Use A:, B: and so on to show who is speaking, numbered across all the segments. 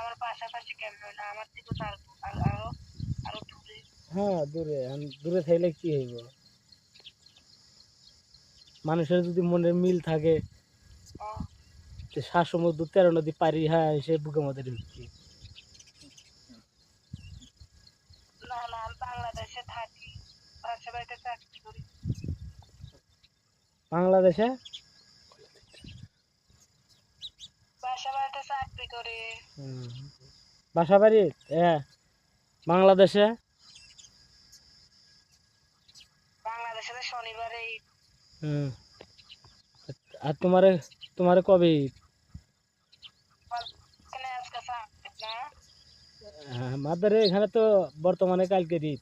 A: আমার পাশাপাশি কেমন হইলো আমার থেকে তো আরো আরো দূরে।
B: হ্যাঁ দূরে দূরে থাকলে কি হইব, মানুষের যদি মনের মিল থাকে
A: ও,
B: যে 7 সমুদ্র 13 নদী পারি হ্যাঁ সে বুকের মধ্যে ঢুকছি।
A: না না আমি বাংলাদেশে থাকি, পাশের বাড়িতে চাকরি করি।
B: বাংলাদেশে
A: পাশের বাড়িতে চাকরি করি।
B: হুম, বাসা বাড়ি হ্যাঁ বাংলাদেশে।
A: বাংলাদেশে তো শনিবারে ঈদ।
B: হুম, আর তোমারে তোমারে কবে ঈদ?
A: এখানে আজকে চাকরি না।
B: হ্যাঁ, আমাদের এখানে তো বর্তমানে কালকে ঈদ।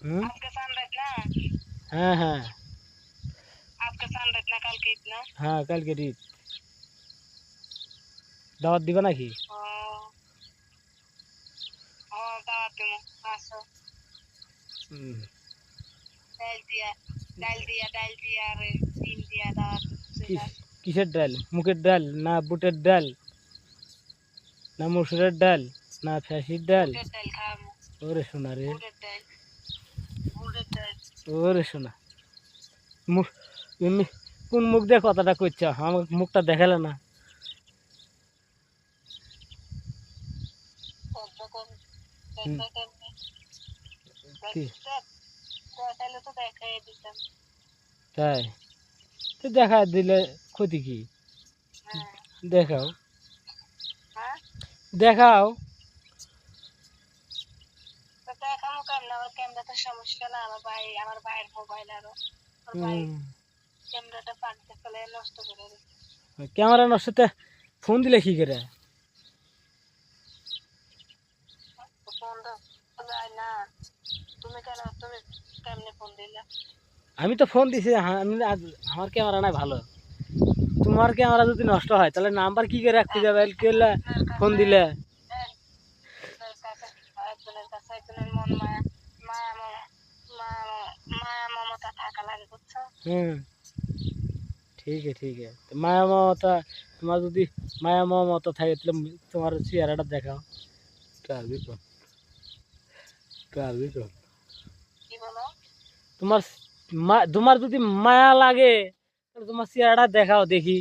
B: হুম,
A: আজকে সানরাইজ না,
B: হ্যাঁ হ্যাঁ
A: আজকে সানরাইজ না কালকে ঈদ না।
B: হ্যাঁ কালকে ঈদ। দাওয়াত দিবা নাকি?
A: ও ও দাওয়াত দিমু, আসো।
B: হুম,
A: ডাল দিয়া আর ডিম দিয়া দাওয়াত চলে আসো।
B: কিসের ডাল, মুগের ডাল না বুটের ডাল না মসুরের ডাল না ফ্যাসির ডাল?
A: বুটের ডাল খাওয়ামু।
B: ওরে সোনা রে,
A: বুটের ডাল, বুটের ডাল।
B: ওরে সোনা, মুখ এমনি কোন মুখ দিয়ে কথাটা কইছ, আমার মুখটা দেখালে না। হুম, কি
A: দেখাইলে তো দেখাই দিতাম।
B: তাই? তো দেখা দিলে ক্ষতি কি?
A: হ্যাঁ
B: দেখাও,
A: হ্যাঁ,
B: দেখাও।
A: তো দেখামু কেমনে, আমার ক্যামেরাতে সমস্যা না, আমার ভাইয়ের মোবাইল আরো, আমার ভাই
B: হুম,
A: ক্যামেরাটা পাল্টে ফেলে নষ্ট করে দিচ্ছে।
B: ক্যামেরা নষ্ট, ফোন দিলে কি করে?
A: ফোন তো যায় না, তুমি কেমনে ফোন দিলা?
B: আমি তো ফোন দিছি, আমার ক্যামেরা নাই ভালো। তোমার ক্যামেরা যদি নষ্ট হয় তাহলে নাম্বার কি করে রাখতে যাবে কেলা
A: একজনের
B: ফোন
A: কাছে
B: দিলে?
A: একজনের কাছে একজনের কাছে একজনের মন মায়া মায়া মায়া মমতা থাকা লাগে, বুঝছো?
B: হুম, ঠিক আছে, তো মায়া মমতা, তোমার যদি মায়া মমতা থাকে তাহলে তোমার চেহারাটা দেখাও। কারবি কোন, কারবি কোন।
A: কি বলো?
B: তোমার তোমার যদি মায়া লাগে তাহলে তোমার চেহারাটা দেখাও দেখি।